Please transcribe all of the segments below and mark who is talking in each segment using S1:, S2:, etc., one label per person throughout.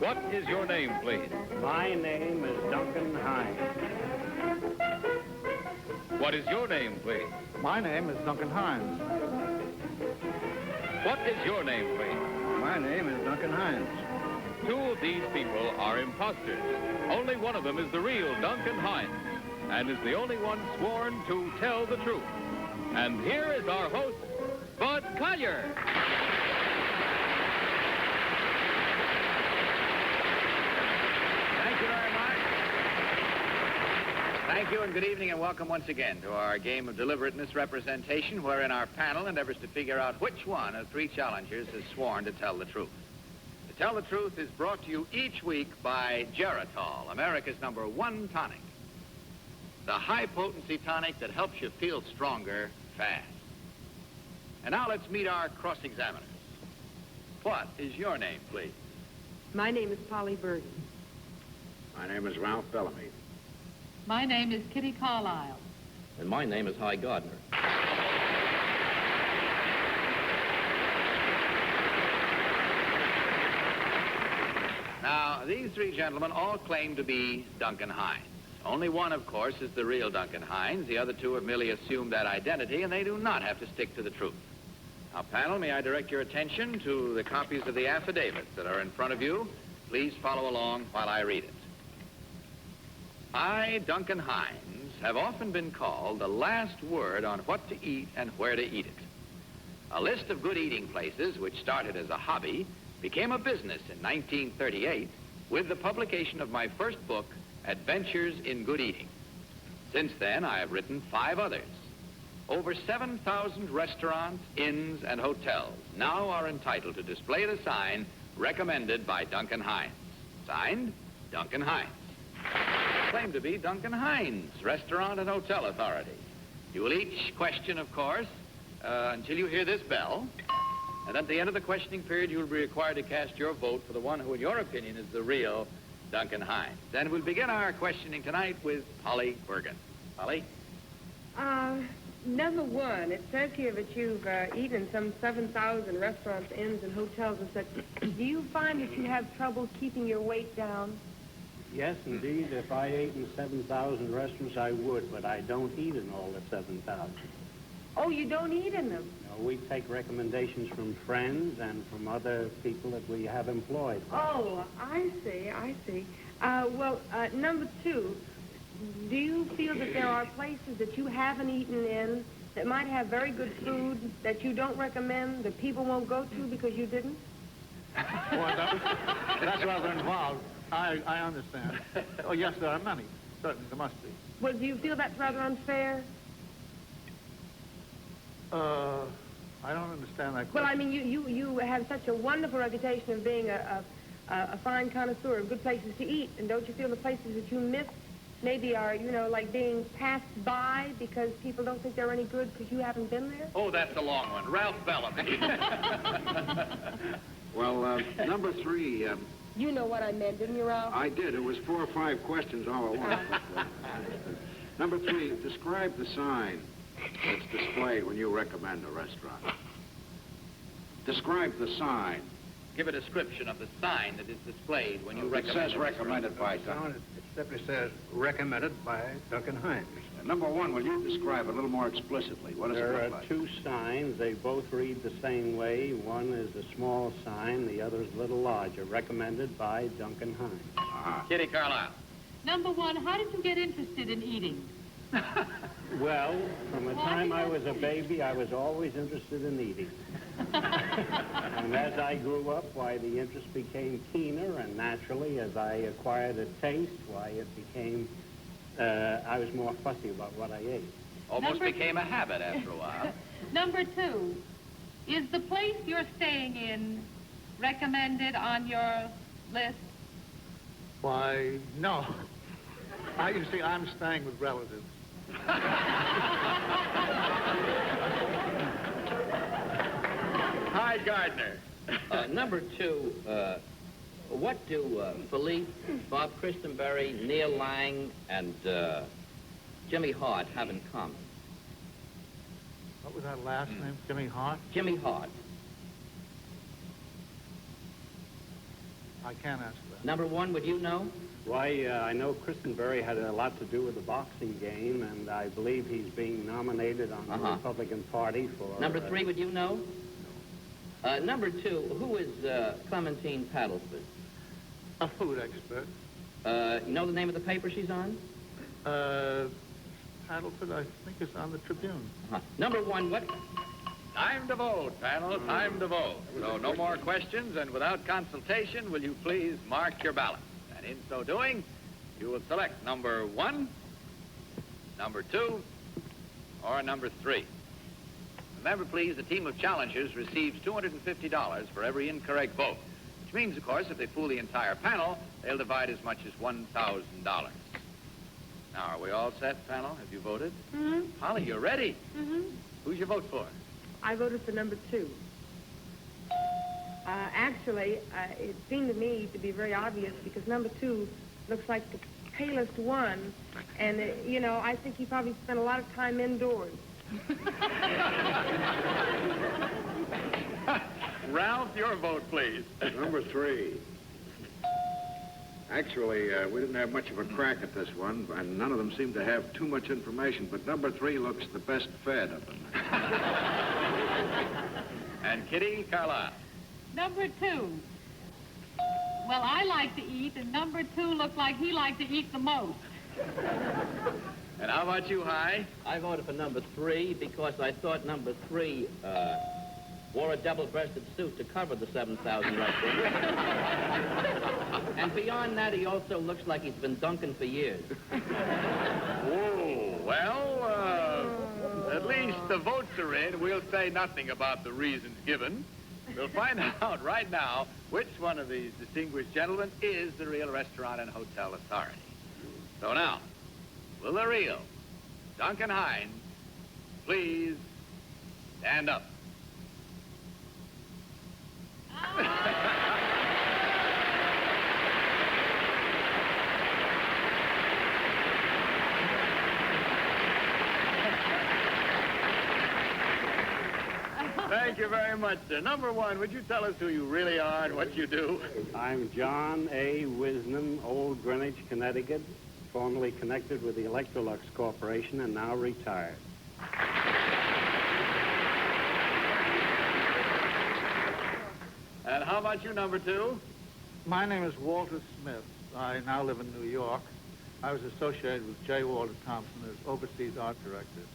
S1: What is your name, please?
S2: My name is Duncan Hines.
S1: What is your name, please?
S3: My name is Duncan Hines.
S1: What is your name, please?
S3: My name is Duncan Hines.
S1: Two of these people are imposters. Only one of them is the real Duncan Hines, and is the only one sworn to tell the truth. And here is our host, Bud Collier.
S4: Thank you very much. Thank you, and good evening, and welcome once again to our game of deliberate misrepresentation, wherein our panel endeavors to figure out which one of three challengers has sworn to tell the truth. To Tell the Truth is brought to you each week by Geritol, America's #1 tonic. The high-potency tonic that helps you feel stronger fast. And now let's meet our cross-examiners. What is your name, please?
S5: My name is Polly Bergen.
S2: My name is Ralph Bellamy.
S6: My name is Kitty Carlisle.
S7: And my name is Gardner.
S4: Now, these three gentlemen all claim to be Duncan Hines. Only one, of course, is the real Duncan Hines. The other two have merely assumed that identity, and they do not have to stick to the truth. Now, panel, may I direct your attention to the copies of the affidavits that are in front of you. Please follow along while I read it. I, Duncan Hines, have often been called the last word on what to eat and where to eat it. A list of good eating places, which started as a hobby, became a business in 1938 with the publication of my first book, Adventures in Good Eating. Since then, I have written 5 others. Over 7,000 restaurants, inns, and hotels now are entitled to display the sign recommended by Duncan Hines. Signed, Duncan Hines. Claim to be Duncan Hines, Restaurant and Hotel Authority. You will each question, of course, until you hear this bell. And at the end of the questioning period, you will be required to cast your vote for the one who, in your opinion, is the real Duncan Hines. Then we'll begin our questioning tonight with Polly Bergen. Polly?
S5: Number one, it says here that you've eaten in some 7,000 restaurants, inns, and hotels and such. Do you find that you have trouble keeping your weight down?
S2: Yes, indeed. If I ate in 7,000 restaurants, I would, but I don't eat in all the 7,000.
S5: Oh, you don't eat in them?
S2: No, we take recommendations from friends and from other people that we have employed.
S5: Oh, I see, I see. Number two, do you feel that there are places that you haven't eaten in that might have very good food that you don't recommend, that people won't go to because you didn't?
S3: Well, that's rather involved. I understand. Oh, yes, there are many. Certainly, there must be.
S5: Well, do you feel that's rather unfair?
S3: I don't understand that question.
S5: Well, I mean, you have such a wonderful reputation of being a fine connoisseur of good places to eat, and don't you feel the places that you miss maybe are, you know, like being passed by because people don't think they're any good because you haven't been there?
S4: Oh, that's a long one. Ralph Bellamy.
S8: Well, number 3...
S5: You know what I meant, didn't you, Ralph?
S8: I did. It was 4 or 5 questions all at once. Number 3, describe the sign that's displayed when you recommend a restaurant. Describe the sign.
S4: Give a description of the sign that is displayed when you recommend.
S8: It says recommended by Duncan.
S3: It simply says recommended by Duncan Hines.
S8: Number 1, will you describe it a little more explicitly? What does it
S2: There
S8: look
S2: are
S8: like?
S2: 2 signs. They both read the same way. One is a small sign. The other is a little larger. Recommended by Duncan Hines.
S4: Kitty Carlisle.
S6: Number one, how did you get interested in eating?
S2: Well, from the time I was a baby, I was always interested in eating. And as I grew up, why, the interest became keener, and naturally, as I acquired a taste, why, it became, I was more fussy about what I ate.
S4: Almost became a habit after a while.
S6: Number two, is the place you're staying in recommended on your list?
S3: Why, no. You see, I'm staying with relatives.
S4: Hi, Gardner.
S7: Number 2, what do Philippe, Bob Christenberry, Neil Lang, and Jimmy Hart have in common?
S3: What was that last name? Jimmy Hart?
S7: Jimmy Hart.
S3: I can't answer that.
S7: Number 1, would you know?
S2: Why, I know Christenberry had a lot to do with the boxing game, and I believe he's being nominated on the Republican Party for...
S7: Number 3, would you know? Number 2, who is Clementine Paddleford?
S3: A food expert.
S7: You know the name of the paper she's on?
S3: Paddleford, I think, is on the Tribune.
S7: Number 1, what...
S4: Time to vote, panel, time to vote. So no more questions, and without consultation, will you please mark your ballot? And in so doing, you will select number 1, number 2, or number 3. Remember, please, the team of challengers receives $250 for every incorrect vote, which means, of course, if they fool the entire panel, they'll divide as much as $1,000. Now, are we all set, panel? Have you voted?
S5: Mm-hmm.
S4: Polly, you're ready.
S5: Mm-hmm.
S4: Who's your vote for?
S5: I voted for number 2. Actually, it seemed to me to be very obvious because number 2 looks like the palest one, and, you know, I think he probably spent a lot of time indoors.
S4: Ralph, your vote, please.
S8: Number 3. Actually, we didn't have much of a crack at this one, and none of them seemed to have too much information, but number 3 looks the best fed of them.
S4: And Kitty, Carlisle.
S6: Number 2. Well, I like to eat, and number 2 looked like he liked to eat the most.
S4: And how about you, Hi?
S7: I voted for number 3 because I thought number 3 wore a double-breasted suit to cover the 7,000 right there. And beyond that, he also looks like he's been dunking for years.
S4: Oh, well, at least the votes are in. We'll say nothing about the reasons given. We'll find out right now which one of these distinguished gentlemen is the real restaurant and hotel authority. So now, will the real Duncan Hines please stand up? Thank you very much, sir. Number 1, would you tell us who you really are and what you do?
S2: I'm John A. Wisnam, Old Greenwich, Connecticut, formerly connected with the Electrolux Corporation and now retired.
S4: And how about you, number 2?
S3: My name is Walter Smith. I now live in New York. I was associated with J. Walter Thompson as overseas art director.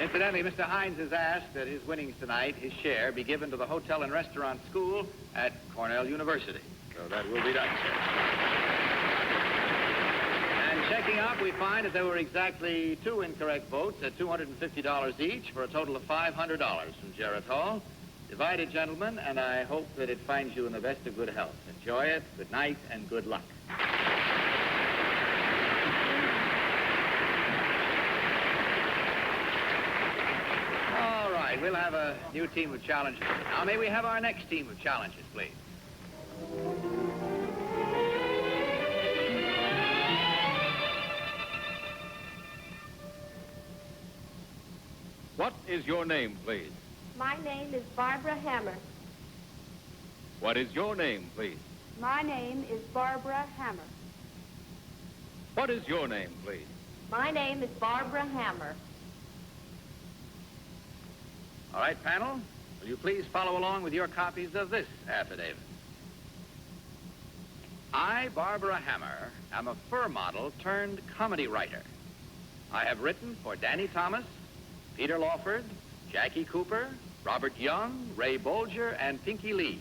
S4: Incidentally, Mr. Hines has asked that his winnings tonight, his share, be given to the Hotel and Restaurant School at Cornell University. So that will be done, sir. And checking up, we find that there were exactly 2 incorrect votes at $250 each for a total of $500 from Geritol. Divided, gentlemen, and I hope that it finds you in the best of good health. Enjoy it, good night, and good luck. All right, we'll have a new team of challengers. Now, may we have our next team of challengers, please?
S1: What is your name, please?
S9: My name is Barbara Hammer.
S1: What is your name, please?
S9: My name is Barbara Hammer.
S1: What is your name, please?
S9: My name is Barbara Hammer.
S4: All right, panel, will you please follow along with your copies of this affidavit? I, Barbara Hammer, am a fur model turned comedy writer. I have written for Danny Thomas, Peter Lawford, Jackie Cooper, Robert Young, Ray Bolger, and Pinky Lee.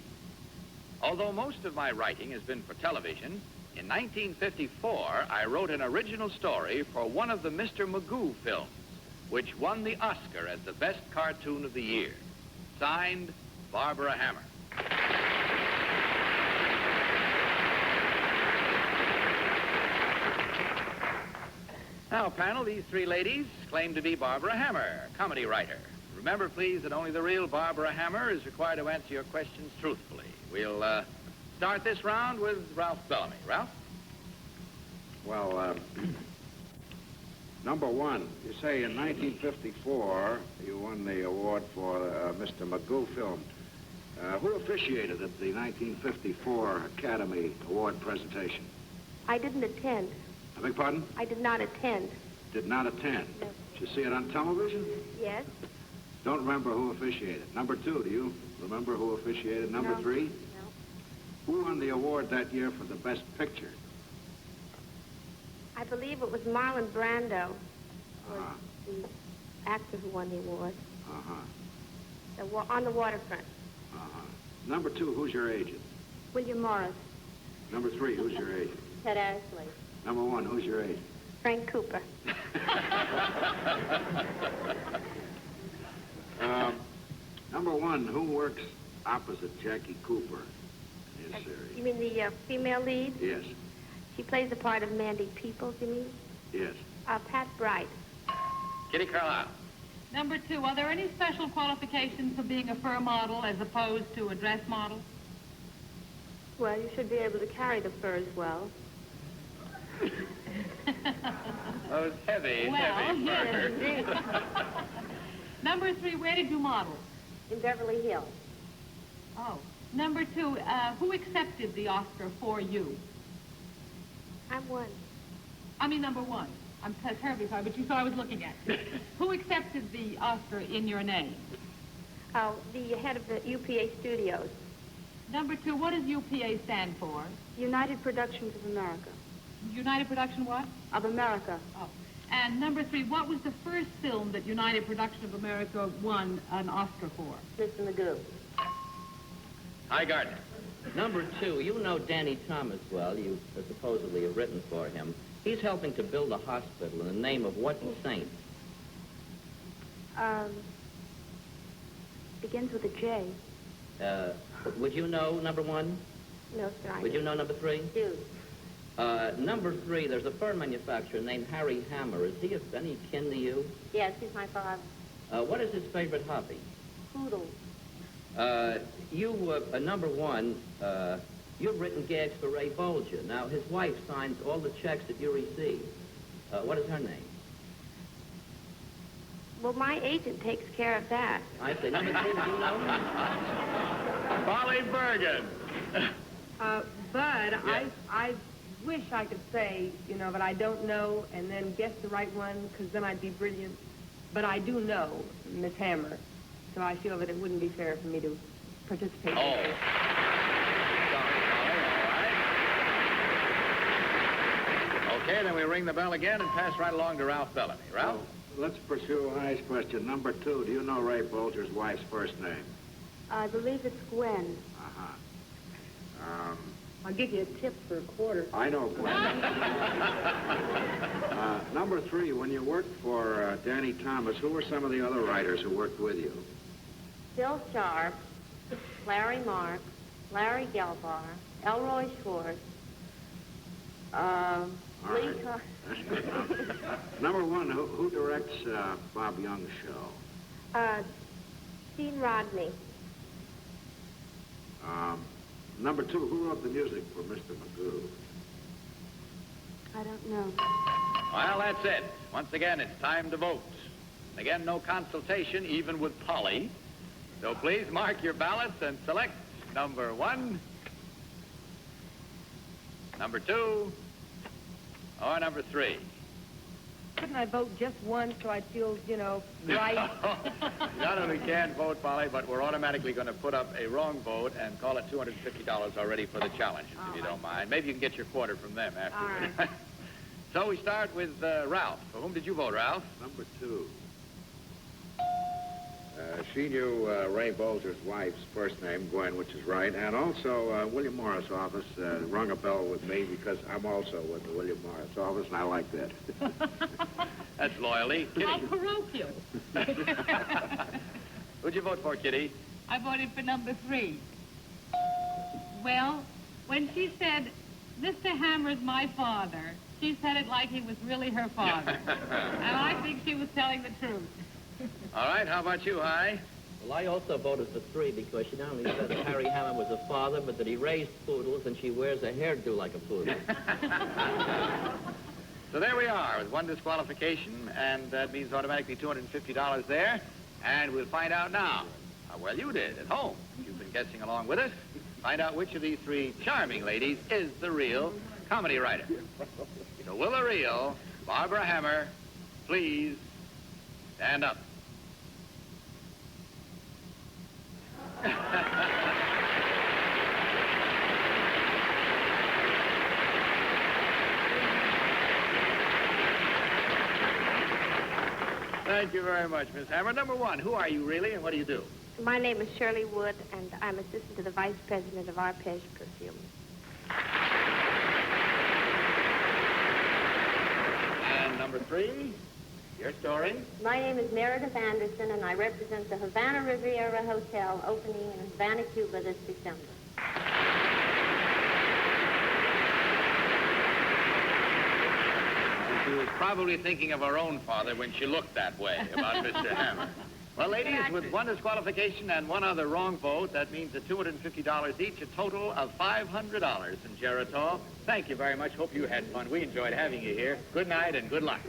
S4: Although most of my writing has been for television, in 1954, I wrote an original story for one of the Mr. Magoo films, which won the Oscar as the best cartoon of the year. Signed, Barbara Hammer. Now, panel, these 3 ladies claim to be Barbara Hammer, comedy writer. Remember, please, that only the real Barbara Hammer is required to answer your questions truthfully. We'll start this round with Ralph Bellamy. Ralph?
S8: Well, Number one, you say in 1954 you won the award for Mr. Magoo film. Who officiated at the 1954 Academy Award presentation?
S9: I didn't attend.
S8: I beg pardon?
S9: I did not attend.
S8: Did not attend?
S9: No.
S8: Did you see it on television?
S9: Yes?
S8: Don't remember who officiated. Number two, do you remember who officiated? Number
S9: No.
S8: three?
S9: No.
S8: Who won the award that year for the best picture?
S9: I believe it was Marlon Brando, was
S8: Uh-huh.
S9: the actor who won the award.
S8: Uh-huh.
S9: On the waterfront.
S8: Uh-huh. Number two, who's your agent?
S9: William Morris.
S8: Number three, who's your agent?
S9: Ted Ashley.
S8: Number one, who's your agent?
S9: Frank Cooper.
S8: Number one, who works opposite Jackie Cooper in his series?
S9: You mean the female lead?
S8: Yes,
S9: She plays the part of Mandy Peoples, you mean?
S8: yes.
S9: Pat Bright.
S4: Kitty Carlisle.
S6: Number 2, are there any special qualifications for being a fur model as opposed to a dress model?
S9: Well, you should be able to carry the furs well.
S4: Those heavy,
S6: Well,
S4: heavy
S6: yes,
S4: furs.
S9: indeed.
S6: Number 3, where did you model?
S9: In Beverly Hills.
S6: Oh. Number 2, who accepted the Oscar for you?
S9: I'm one.
S6: I mean, number 1. I'm terribly sorry, but you saw I was looking at you. Who accepted the Oscar in your name?
S9: Oh, the head of the UPA Studios.
S6: Number 2, what does UPA stand for?
S9: United Productions of America.
S6: United Production what?
S9: Of America.
S6: Oh. And number 3, what was the first film that United Production of America won an Oscar for?
S9: Mr. Magoo.
S4: Hi, Gardner.
S7: Number 2, you know Danny Thomas well. You supposedly have written for him. He's helping to build a hospital in the name of what saint?
S9: Begins with a J.
S7: Would you know number 1?
S9: No, sir, I
S7: Would you know number 3?
S9: do.
S7: Number 3, there's a fur manufacturer named Harry Hammer. Is he of any kin to you?
S9: Yes, he's my father.
S7: What is his favorite hobby?
S9: Poodle.
S7: Number 1, you've written gags for Ray Bolger. Now, his wife signs all the checks that you receive. What is her name?
S9: Well, my agent takes care of that.
S7: I say, number 3, do you know?
S4: Polly Bergen.
S5: Bud,
S4: Yes.
S5: I wish I could say, but I don't know, and then guess the right one, because then I'd be brilliant. But I do know Miss Hammer, so I feel that it wouldn't be fair for me to participate.
S4: Oh. Sorry, Polly. All right. Okay, then we ring the bell again and pass right along to Ralph Bellamy. Ralph?
S8: Well, let's pursue Hi's question. Number two, do you know Ray Bolger's wife's first name?
S9: I believe it's Gwen.
S8: Uh-huh.
S5: I'll give you a tip for a quarter.
S8: I know Gwen. Number 3, when you worked for Danny Thomas, who were some of the other writers who worked with you?
S9: Bill Sharp, Larry Mark, Larry Gelbar, Elroy Schwartz, Lee
S8: right. Number 1, who directs Bob Young's show?
S9: Gene Rodney.
S8: Number 2, who wrote the music for Mr. Magoo?
S9: I don't know.
S4: Well, that's it. Once again, it's time to vote. Again, no consultation, even with Polly. So please mark your ballots and select number 1, number 2, or number 3.
S5: Couldn't I vote just once so I'd feel, right?
S4: Not only can vote, Polly, but we're automatically going to put up a wrong vote and call it $250 already for the challenges, if you don't mind. Maybe you can get your quarter from them afterwards.
S5: All right.
S4: So we start with Ralph. For whom did you vote, Ralph?
S8: Number 2. She knew Ray Bolger's wife's first name, Gwen, which is right, and also William Morris' office rung a bell with me because I'm also with the William Morris office, and I like that.
S4: That's loyalty.
S6: How
S4: Kitty.
S6: parochial.
S4: Who'd you vote for, Kitty?
S6: I voted for number 3. Well, when she said, Mr. Hammer's my father, she said it like he was really her father. And I think she was telling the truth.
S4: All right, how about you, Hi?
S7: Well, I also voted for 3 because she not only said that Harry Hammer was a father, but that he raised poodles and she wears a hairdo like a poodle.
S4: So there we are with one disqualification, and that means automatically $250 there. And we'll find out now how well you did at home. You've been guessing along with us. Find out which of these three charming ladies is the real comedy writer. So will the real Barbara Hammer please stand up? Thank you very much, Miss Hammer. Number one, who are you really and what do you do?
S9: My name is Shirley Wood, and I'm assistant to the vice president of Arpege Perfume.
S4: And number three, your story?
S9: My name is Meredith Anderson, and I represent the Havana Riviera Hotel opening in Havana, Cuba this December.
S4: She was probably thinking of her own father when she looked that way about Mr. Hammer. Well, ladies, with one disqualification and one other wrong vote, that means at $250 each, a total of $500 in Geritol. Thank you very much. Hope you had fun. We enjoyed having you here. Good night and good luck.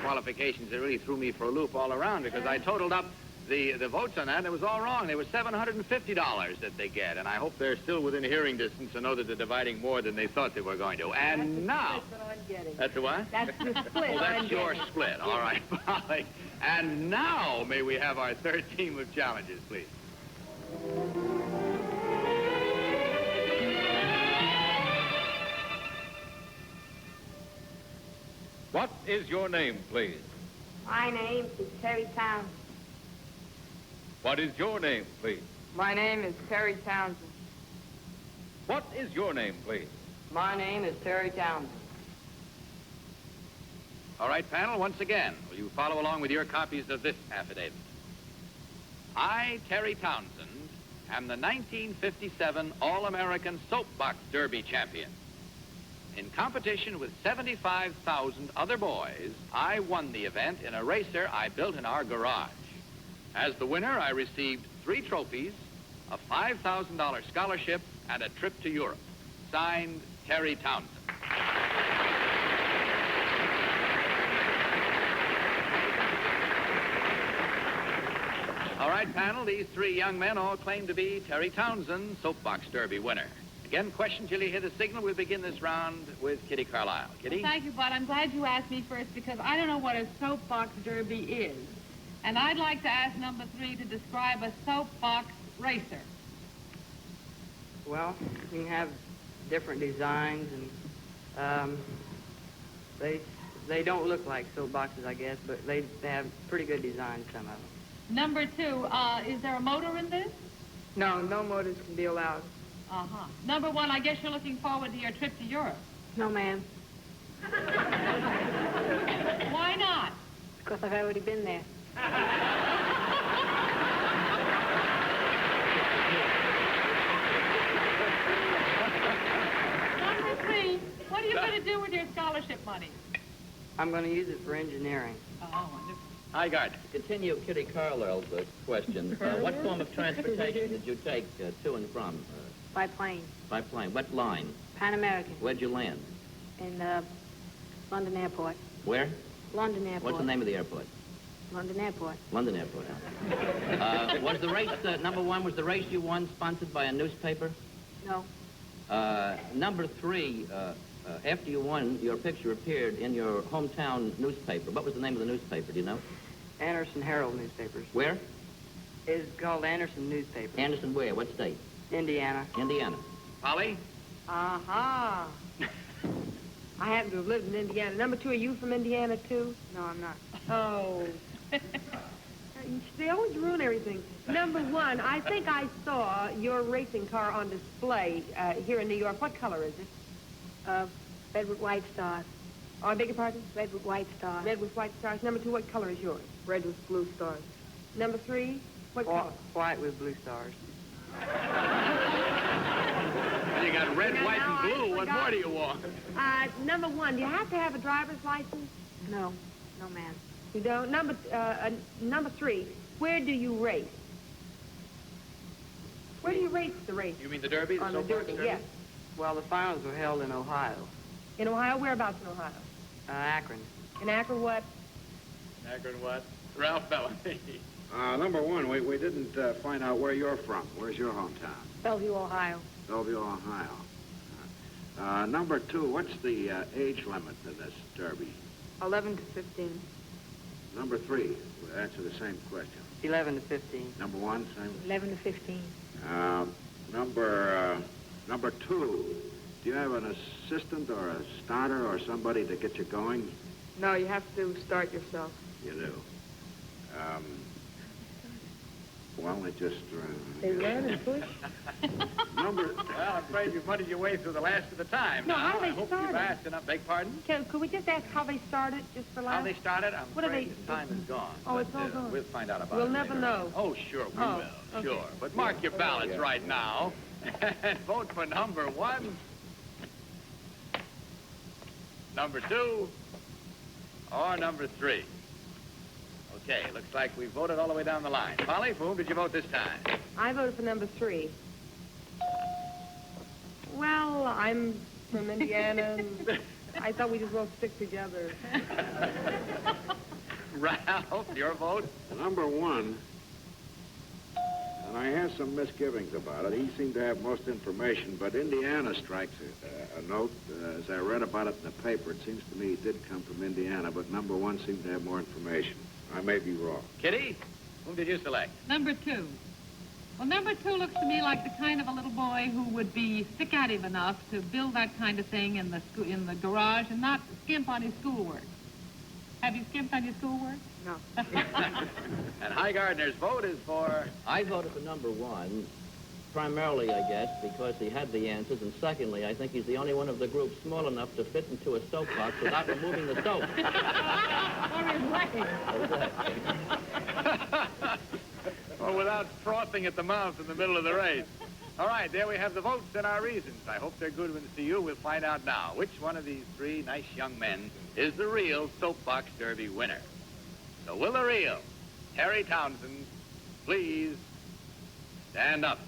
S4: Qualifications that really threw me for a loop all around because I totaled up the votes on that, and it was all wrong. It was $750 that they get, and I hope they're still within hearing distance to know that they're dividing more than they thought they were going to. And now...
S5: That's what I'm getting.
S4: That's the what?
S5: That's the split.
S4: Oh, that's
S5: I'm
S4: your
S5: getting.
S4: split. All right, Molly. And now may we have our third team of challenges, please.
S1: What is your name, please?
S9: My name is Terry Townsend.
S1: What is your name, please?
S10: My name is Terry Townsend.
S1: What is your name, please?
S10: My name is Terry Townsend.
S4: All right, panel, once again, will you follow along with your copies of this affidavit? I, Terry Townsend, am the 1957 All-American Soapbox Derby champion. In competition with 75,000 other boys, I won the event in a racer I built in our garage. As the winner, I received 3 trophies, a $5,000 scholarship, and a trip to Europe. Signed, Terry Townsend. All right, panel, these 3 young men all claim to be Terry Townsend, Soapbox Derby winner. Again, question till you hear the signal. We'll begin this round with Kitty Carlisle. Kitty?
S6: Thank you, Bud. I'm glad you asked me first because I don't know what a soapbox derby is. And I'd like to ask number 3 to describe a soapbox racer.
S10: Well, you can have different designs, and they don't look like soapboxes, I guess, but they have pretty good designs, some of them.
S6: Number 2, is there a motor in this?
S10: No, no motors can be allowed.
S6: Uh-huh. Number 1, I guess you're looking forward to your trip to Europe.
S9: No, ma'am,
S6: Why not?
S9: because I've already been there.
S6: Number 3, what are you going to do with your scholarship money?
S10: I'm going to use it for engineering.
S6: Oh, wonderful.
S4: Hi, Gardner.
S7: To continue Kitty Carlisle's question, what form of transportation did you take to and from?
S9: By plane.
S7: By plane. What line?
S9: Pan American.
S7: Where'd you land?
S9: In London Airport.
S7: Where?
S9: London Airport.
S7: What's the name of the airport?
S9: London Airport.
S7: London Airport. Was the race, number 1, was the race you won sponsored by a newspaper?
S9: No.
S7: Number 3, after you won, your picture appeared in your hometown newspaper. What was the name of the newspaper, do you know?
S10: Anderson Herald newspapers.
S7: Where?
S10: It's called Anderson newspaper.
S7: Anderson where? What state?
S10: Indiana.
S7: Indiana.
S4: Polly?
S5: Aha. I happen to have lived in Indiana. Number 2, are you from Indiana, too?
S10: No, I'm not.
S5: Oh. They always ruin everything. Number 1, I think I saw your racing car on display here in New York. What color is it?
S9: Red with white stars.
S5: Oh, I beg your pardon?
S9: Red with white stars.
S5: Red with white stars. Number 2, what color is yours?
S10: Red with blue stars.
S5: Number 3, what color?
S10: White with blue stars.
S4: You got red,
S5: No,
S4: white,
S5: no,
S4: and blue.
S5: I
S4: What
S5: forgot.
S4: more do you want?
S5: Number 1, do you have to have a driver's license?
S9: No. No, ma'am.
S5: You don't? Number 3, where do you race? Where do you race the race?
S4: You mean the Derby?
S5: On the
S4: Soapbox
S5: Derby, yes.
S10: Well, the finals were held in Ohio.
S5: In Ohio? Whereabouts in Ohio?
S10: Akron.
S5: In Akron what?
S4: Akron what? Ralph Bellamy.
S8: Number one, we didn't find out where you're from. Where's your hometown?
S5: Bellevue, Ohio.
S8: Bellevue, Ohio. Number two, what's the age limit to this derby?
S10: 11 to 15.
S8: Number three, we'll answer the same question.
S10: 11 to 15.
S8: Number one, same.
S5: 11 to 15.
S8: Number two, do you have an assistant or a starter or somebody to get you going?
S10: No, you have to start yourself.
S8: You do. Well, it just...
S5: They run and push?
S8: Number...
S4: Well, I'm afraid you've muddied your way through the last of the time.
S5: No,
S4: now.
S5: how do they
S4: I hope
S5: start
S4: you've
S5: it?
S4: asked enough. Beg pardon?
S5: Could we just ask how they started, just for
S4: How
S5: laughs?
S4: they started? I'm
S5: What are
S4: afraid
S5: they-
S4: the time is gone.
S5: Oh,
S4: but,
S5: it's all gone.
S4: We'll find out about
S5: We'll
S4: it
S5: never
S4: later.
S5: know.
S4: Oh, sure, we
S5: Oh,
S4: will.
S5: okay.
S4: Sure. But mark your ballots right now. And vote for number one, number two, or number three. Okay, looks like we voted all the way down the line. Polly, for whom did you vote this time?
S5: I voted for number 3. Well, I'm from Indiana, and I thought we just both stick together.
S4: Ralph, your vote?
S8: Number one, and I have some misgivings about it. He seemed to have most information, but Indiana strikes a note. As I read about it in the paper, it seems to me he did come from Indiana, but number one seemed to have more information. I may be wrong.
S4: Kitty, whom did you select?
S6: Number 2. Well, number 2 looks to me like the kind of a little boy who would be stick-at-him enough to build that kind of thing in the garage and not skimp on his schoolwork. Have you skimped on your schoolwork?
S10: No.
S4: And High Gardner's vote is for...
S7: I voted for number 1, primarily, I guess, because he had the answers, and secondly, I think he's the only one of the group small enough to fit into a soapbox without removing the soap.
S6: Or his leg.
S4: Or without frothing at the mouth in the middle of the race. All right, there we have the votes and our reasons. I hope they're good ones to you. We'll find out now which one of these 3 nice young men is the real Soapbox Derby winner. So will the real Terry Townsend please stand up?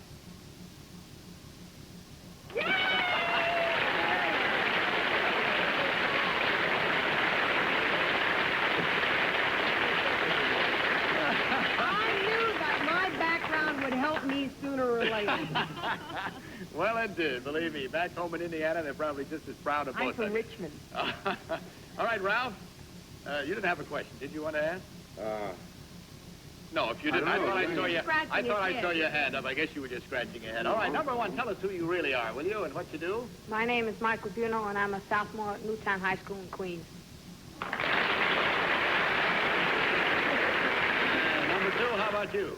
S5: Would help me sooner or later.
S4: Well, it did, believe me. Back home in Indiana, they're probably just as proud of both
S5: I'm from
S4: of you.
S5: Richmond.
S4: All right, Ralph, you didn't have a question. Did you want to ask? No, if you didn't, I thought I saw you. I thought I saw your hand up. I guess you were just scratching your head. All right, number 1, tell us who you really are, will you, and what you do?
S11: My name is Michael Buno, and I'm a sophomore at Newtown High School in Queens.
S4: And number 2, how about you?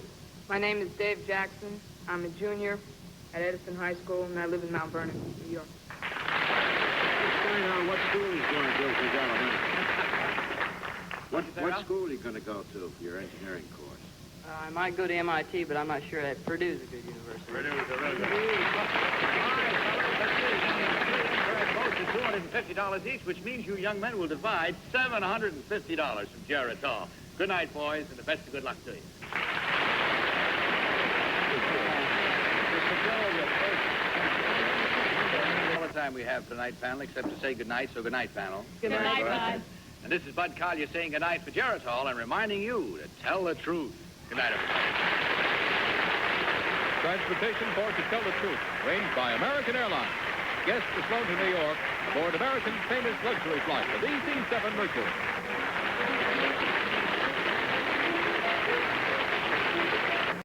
S10: My name is Dave Jackson. I'm a junior at Edison High School, and I live in Mount Vernon, New York.
S8: Let's find out what school he's going to do if he's elementary. What school are you going to go to for your engineering course?
S10: I might go to MIT, but I'm not sure that Purdue's a good university.
S4: Purdue's a real good. All right, fellas, let's see. $250 each, which means you young men will divide $750 from Geritol. Good night, boys, and the best of good luck to you. All the time we have tonight, panel, except to say good night, so good night, panel.
S6: Good night, Bud.
S4: And this is Bud Collier saying good night for Geritol and reminding you to tell the truth. Good night, everybody.
S1: Transportation for To Tell the Truth, arranged by American Airlines. Guests are flown to New York aboard American's famous luxury flight, the DC-7 Mercury.